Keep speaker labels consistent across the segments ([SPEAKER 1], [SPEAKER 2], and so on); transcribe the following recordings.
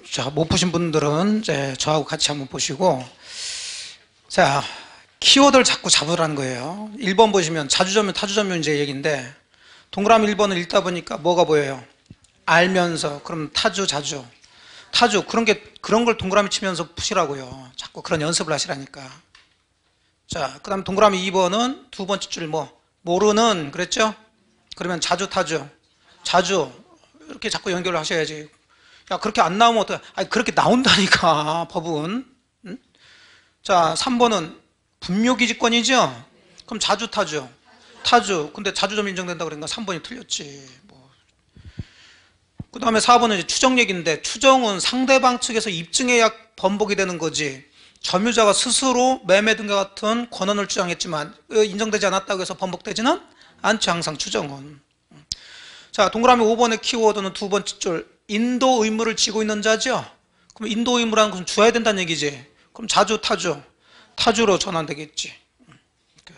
[SPEAKER 1] 자, 못 보신 분들은 이제 저하고 같이 한번 보시고, 자, 키워드를 자꾸 잡으라는 거예요. 1번 보시면 자주점유, 타주점유 이제 얘기인데, 동그라미 1번을 읽다 보니까 뭐가 보여요? 알면서, 그럼 타주, 자주. 타주, 그런 걸 동그라미 치면서 푸시라고요. 자꾸 그런 연습을 하시라니까. 자, 그 다음 동그라미 2번은 두 번째 줄 모르는, 그랬죠? 그러면 자주, 타주. 자주. 이렇게 자꾸 연결을 하셔야지. 야, 그렇게 안 나오면 어떡해? 아니, 그렇게 나온다니까, 법은. 응? 자, 3번은 분묘기지권이죠? 그럼 자주, 타주. 타주. 근데 자주점 인정된다 그러니까 3번이 틀렸지. 그 다음에 4번은 이제 추정 얘기인데, 추정은 상대방 측에서 입증해야 번복이 되는 거지. 점유자가 스스로 매매 등과 같은 권한을 주장했지만 인정되지 않았다고 해서 번복되지는 않죠. 항상 추정은. 자, 동그라미 5번의 키워드는 두 번째 줄 인도 의무를 지고 있는 자죠. 그럼 인도 의무라는 것은 줘야 된다는 얘기지. 그럼 자주, 타주. 타주로 전환되겠지.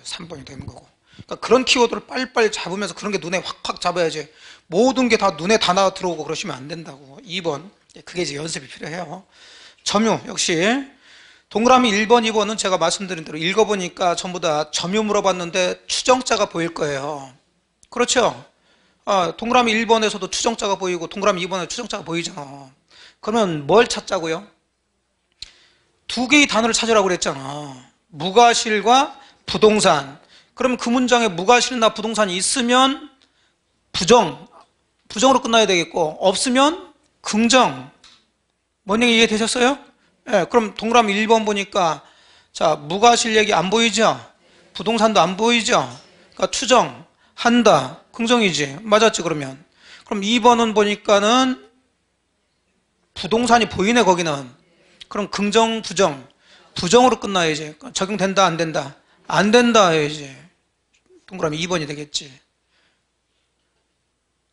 [SPEAKER 1] 3번이 되는 거고. 그러니까 그런 키워드를 빨리빨리 잡으면서 그런 게 눈에 확확 잡아야지. 모든 게 다 눈에 다 나와 들어오고 그러시면 안 된다고. 2번. 그게 이제 연습이 필요해요. 점유 역시 동그라미 1번, 2번은 제가 말씀드린 대로 읽어보니까 전부 다 점유 물어봤는데 추정자가 보일 거예요. 그렇죠? 동그라미 1번에서도 추정자가 보이고 동그라미 2번에 추정자가 보이잖아. 그러면 뭘 찾자고요? 두 개의 단어를 찾으라고 그랬잖아. 무과실과 부동산. 그럼 그 문장에 무과실이나 부동산이 있으면 부정으로 끝나야 되겠고, 없으면 긍정. 뭔 얘기 이해되셨어요? 네, 그럼 동그라미 1번 보니까, 자, 무과실 얘기 안 보이죠? 부동산도 안 보이죠? 그러니까 추정, 한다, 긍정이지. 맞았지, 그러면. 그럼 2번은 보니까는 부동산이 보이네, 거기는. 그럼 긍정, 부정. 부정으로 끝나야지. 적용된다, 안 된다? 안 된다 해야지. 동그라미 2번이 되겠지.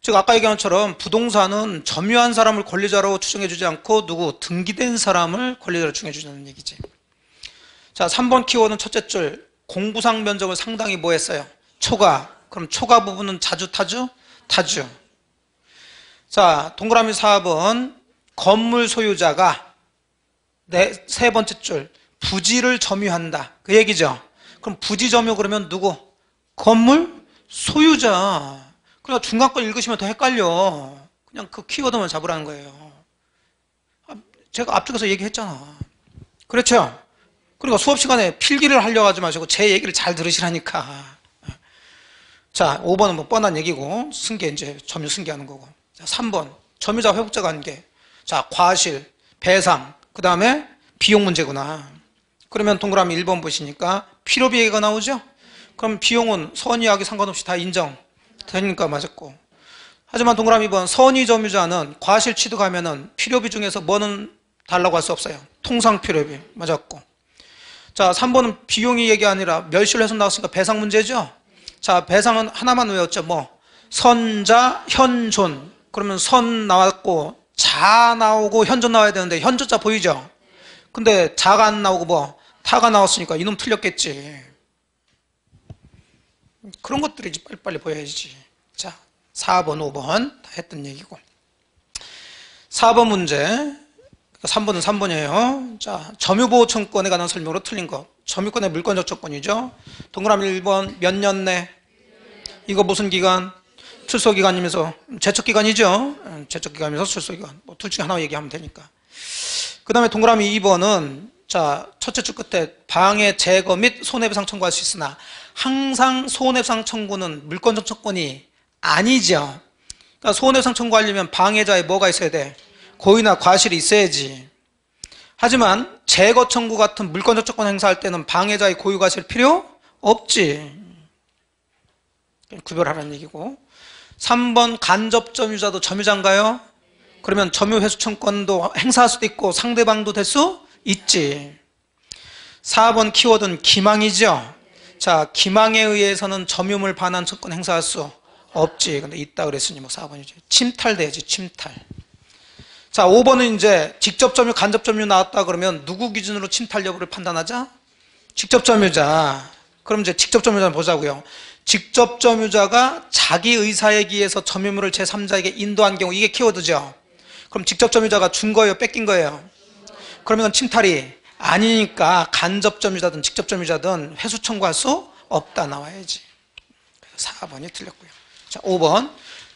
[SPEAKER 1] 즉 아까 얘기한 것처럼 부동산은 점유한 사람을 권리자로 추정해주지 않고 등기된 사람을 권리자로 추정해주는 얘기지. 자, 3번 키워드는 첫째 줄 공부상 면적을 상당히 뭐 했어요? 초과. 그럼 초과 부분은 자주, 타주? 타주. 자, 동그라미 4번 건물 소유자가 세 번째 줄 부지를 점유한다. 그 얘기죠. 그럼 부지 점유 그러면 누구? 건물 소유자. 그러니까 중간 거 읽으시면 더 헷갈려. 그냥 그 키워드만 잡으라는 거예요. 제가 앞쪽에서 얘기했잖아. 그렇죠? 그러니까 수업 시간에 필기를 하려고 하지 마시고 제 얘기를 잘 들으시라니까. 자, 5번은 뭐 뻔한 얘기고, 승계 이제 점유 승계하는 거고. 자, 3번 점유자 회복자 관계. 자, 과실, 배상, 그 다음에 비용 문제구나. 그러면 동그라미 1번 보시니까 필요비 얘기가 나오죠? 그럼 비용은 선의하기 상관없이 다 인정되니까 맞았고. 하지만 동그라미 2번 선의 점유자는 과실 취득하면은 필요비 중에서 뭐는 달라고 할 수 없어요. 통상 필요비 맞았고. 자, 3번은 비용이 얘기 아니라 멸실 훼손 나왔으니까 배상 문제죠? 자, 배상은 하나만 외웠죠. 선자, 현존. 그러면 선 나왔고 자 나오고 현존 나와야 되는데 현존자 보이죠? 근데 자가 안 나오고 타가 나왔으니까 이놈 틀렸겠지. 그런 것들이지 빨리빨리 보여야지. 자, 4번, 5번 다 했던 얘기고. 4번 문제. 3번은 3번이에요. 자, 점유보호청권에 관한 설명으로 틀린 것. 점유권의 물권적 조건이죠. 동그라미 1번 몇 년 내? 이거 무슨 기간? 출소기간이면서 제척기간이죠. 제척기간이면서 출소기간. 둘 중에 하나 얘기하면 되니까. 그 다음에 동그라미 2번은 자, 첫째 줄 끝에 방해, 제거 및 손해배상 청구할 수 있으나 항상 손해배상 청구는 물권적 조건이 아니죠. 그러니까 손해배상 청구하려면 방해자에 뭐가 있어야 돼? 고의나 과실이 있어야지. 하지만 제거 청구 같은 물권적 조건 행사할 때는 방해자의 고의 과실 필요 없지. 구별하라는 얘기고. 3번 간접 점유자도 점유자인가요? 그러면 점유 회수 청권도 행사할 수도 있고 상대방도 될 수 있지. 4번 키워드는 기망이죠. 자, 기망에 의해서는 점유물 반환 청권 행사할 수 없지. 근데 있다 그랬으니 4번이지. 침탈돼야지, 침탈. 자, 5번은 이제 직접 점유, 간접 점유 나왔다 그러면 누구 기준으로 침탈 여부를 판단하자? 직접 점유자. 그럼 이제 직접 점유자 보자고요. 직접 점유자가 자기 의사에 기해서 점유물을 제3자에게 인도한 경우, 이게 키워드죠. 그럼 직접 점유자가 준 거예요, 뺏긴 거예요? 그러면 침탈이 아니니까 간접 점유자든 직접 점유자든 회수 청구할 수 없다 나와야지. 4번이 틀렸고요. 자, 5번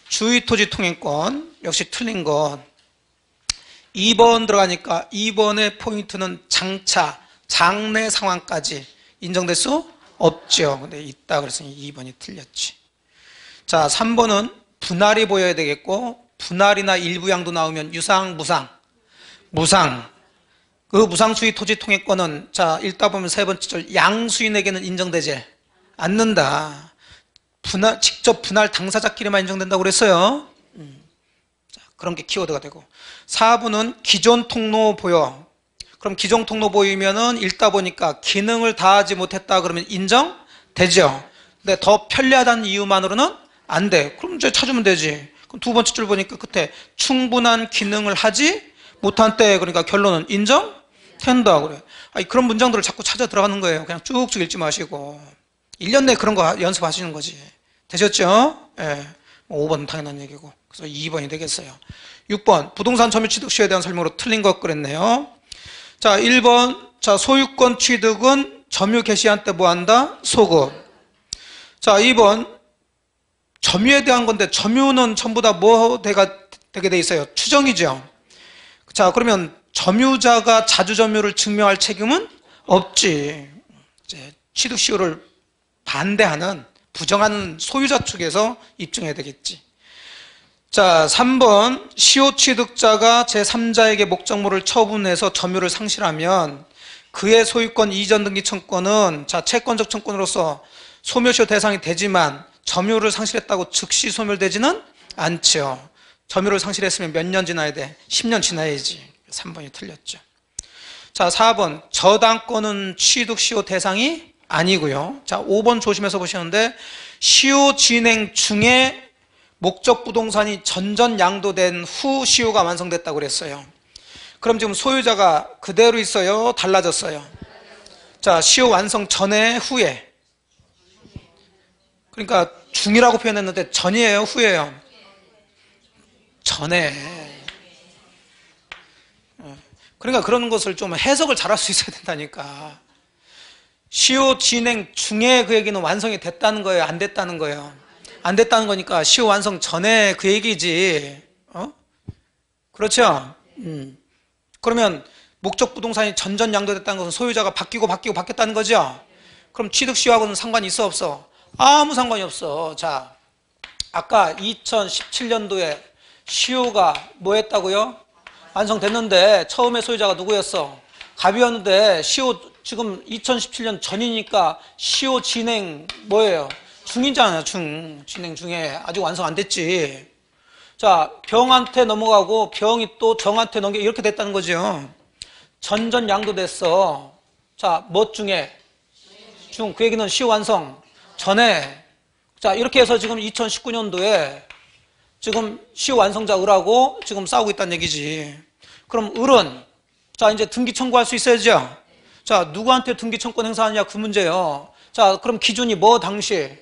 [SPEAKER 1] 주의토지 통행권 역시 틀린 것. 2번 들어가니까 2번의 포인트는 장차, 장래 상황까지 인정될 수 없죠. 근데 있다 그랬으니 2번이 틀렸지. 자, 3번은 분할이 보여야 되겠고, 분할이나 일부양도 나오면 유상, 무상. 무상. 그 무상수의 토지 통행권은, 자, 읽다 보면 세 번째 절, 양수인에게는 인정되지 않는다. 직접 분할 당사자끼리만 인정된다고 그랬어요. 자, 그런 게 키워드가 되고. 4번은 기존 통로 보여. 그럼 기존 통로 보이면은 읽다 보니까 기능을 다하지 못했다 그러면 인정되죠. 근데 더 편리하다는 이유만으로는 안 돼. 그럼 이제 찾으면 되지. 그럼 두 번째 줄 보니까 끝에 충분한 기능을 하지 못한 때, 그러니까 결론은 인정된다 그래. 아니, 그런 문장들을 자꾸 찾아 들어가는 거예요. 그냥 쭉쭉 읽지 마시고 1년 내에 그런 거 연습하시는 거지. 되셨죠? 예. 5번은 당연한 얘기고. 그래서 2번이 되겠어요. 6번 부동산 점유 취득 시효에 대한 설명으로 틀린 것 그랬네요. 자, 1번 자, 소유권 취득은 점유 개시한 때 뭐 한다? 소급. 자, 2번 점유에 대한 건데 점유는 전부 다 뭐 되게 돼 있어요? 추정이죠. 자, 그러면 점유자가 자주 점유를 증명할 책임은 없지. 이제 취득 시효를 반대하는 부정하는 소유자 측에서 입증해야 되겠지. 자, 3번 시효 취득자가 제3자에게 목적물을 처분해서 점유를 상실하면 그의 소유권 이전 등기 청구권은 자, 채권적 청구권으로서 소멸시효 대상이 되지만 점유를 상실했다고 즉시 소멸되지는 않죠. 점유를 상실했으면 몇 년 지나야 돼? 10년 지나야지. 3번이 틀렸죠. 자, 4번 저당권은 취득시효 대상이 아니고요. 자, 5번 조심해서 보시는데 시효 진행 중에 목적 부동산이 전전 양도된 후 시효가 완성됐다고 그랬어요. 그럼 지금 소유자가 그대로 있어요? 달라졌어요? 자, 시효 완성 전에 후에. 그러니까 중이라고 표현했는데 전이에요? 후예요? 전에. 그러니까 그런 것을 좀 해석을 잘할 수 있어야 된다니까. 시효 진행 중에 그 얘기는 완성이 됐다는 거예요? 안 됐다는 거예요? 안 됐다는 거니까 시효 완성 전에 그 얘기지. 그렇죠? 그러면 목적 부동산이 전전 양도됐다는 것은 소유자가 바뀌었다는 거죠? 그럼 취득 시효하고는 상관이 있어 없어? 아무 상관이 없어. 자, 아까 2017년도에 시효가 뭐 했다고요? 완성됐는데 처음에 소유자가 누구였어? 갑이었는데 시효 지금 2017년 전이니까 시효 진행 뭐예요? 중이잖아요. 진행 중에 아직 완성 안 됐지. 자, 병한테 넘어가고 병이 또 정한테 넘겨 이렇게 됐다는 거죠. 전전 양도됐어. 자, 뭐 중에? 그 얘기는 시효 완성 전에. 자, 이렇게 해서 지금 2019년도에 지금 시효 완성자 을하고 지금 싸우고 있다는 얘기지. 그럼 을은 자, 이제 등기 청구할 수 있어야죠. 자, 누구한테 등기 청구권 행사하느냐 그 문제예요. 자, 그럼 기준이 뭐 당시?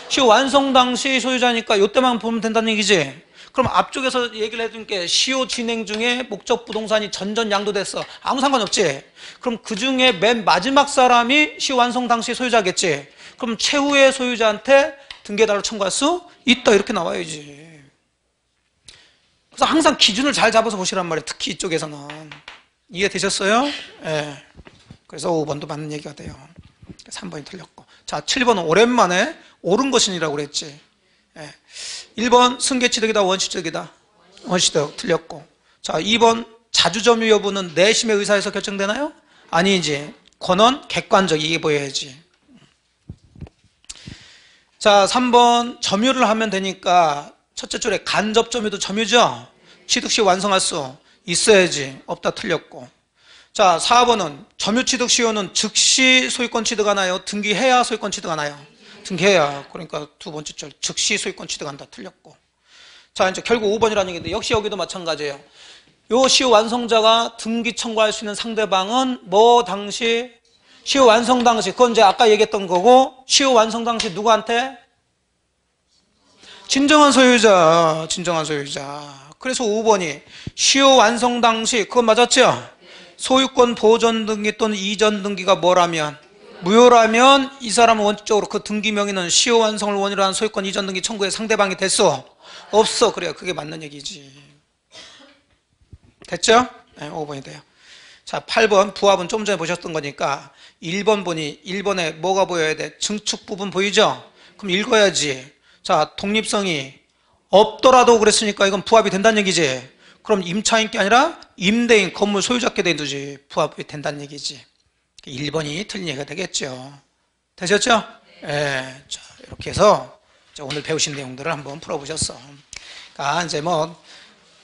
[SPEAKER 1] 시효 완성 당시 소유자니까 이때만 보면 된다는 얘기지. 그럼 앞쪽에서 얘기를 해준 게 시효 진행 중에 목적 부동산이 전전 양도됐어. 아무 상관없지. 그럼 그 중에 맨 마지막 사람이 시효 완성 당시 소유자겠지. 그럼 최후의 소유자한테 등기해달라고 청구할 수 있다. 이렇게 나와야지. 그래서 항상 기준을 잘 잡아서 보시란 말이에요. 특히 이쪽에서는. 이해되셨어요? 예. 그래서 5번도 맞는 얘기가 돼요. 3번이 틀렸고. 자, 7번은 오랜만에 옳은 것이라고 그랬지. 예. 1번 승계취득이다 원시취득이다? 원시취득 틀렸고. 자, 2번 자주점유 여부는 내심의 의사에서 결정되나요? 아니지. 권한 객관적 이게 보여야지. 자, 3번 점유를 하면 되니까 첫째 줄에 간접 점유도 점유죠? 취득 시 완성할 수 있어야지. 없다 틀렸고. 자, 4번은 점유 취득 시효는 즉시 소유권 취득하나요? 등기해야 소유권 취득하나요? 등기해야. 그러니까 두 번째 줄 즉시 소유권 취득한다 틀렸고. 자, 이제 결국 5번이라는 얘기인데 역시 여기도 마찬가지예요. 요 시효 완성자가 등기 청구할 수 있는 상대방은 뭐 당시? 시효 완성 당시. 그건 이제 아까 얘기했던 거고 시효 완성 당시 누구한테? 진정한 소유자. 진정한 소유자. 그래서 5번이 시효 완성 당시, 그건 맞았죠? 소유권 보존 등기 또는 이전 등기가 뭐라면? 무효라면 이 사람은 원칙적으로 그 등기 명의는 시효 완성을 원인으로 한 소유권 이전 등기 청구의 상대방이 됐어? 없어. 그래요. 그게 맞는 얘기지. 됐죠? 네, 5번이 돼요. 자, 8번 부합은 좀 전에 보셨던 거니까 1번 보니 1번에 뭐가 보여야 돼? 증축 부분 보이죠? 그럼 읽어야지. 자, 독립성이 없더라도 그랬으니까 이건 부합이 된다는 얘기지. 그럼 임차인 게 아니라 임대인, 건물 소유자께 되듯이 부합이 된다는 얘기지. 1번이 틀린 얘기가 되겠죠. 되셨죠? 예. 자, 이렇게 해서 오늘 배우신 내용들을 한번 풀어보셨어. 그러니까 이제 뭐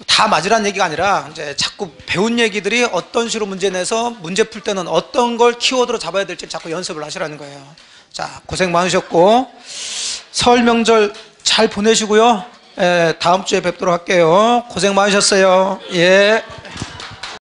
[SPEAKER 1] 다 맞으란 얘기가 아니라 이제 자꾸 배운 얘기들이 어떤 식으로 문제 내서 문제 풀 때는 어떤 걸 키워드로 잡아야 될지 자꾸 연습을 하시라는 거예요. 자, 고생 많으셨고 설 명절 잘 보내시고요. 다음 주에 뵙도록 할게요. 고생 많으셨어요. 예.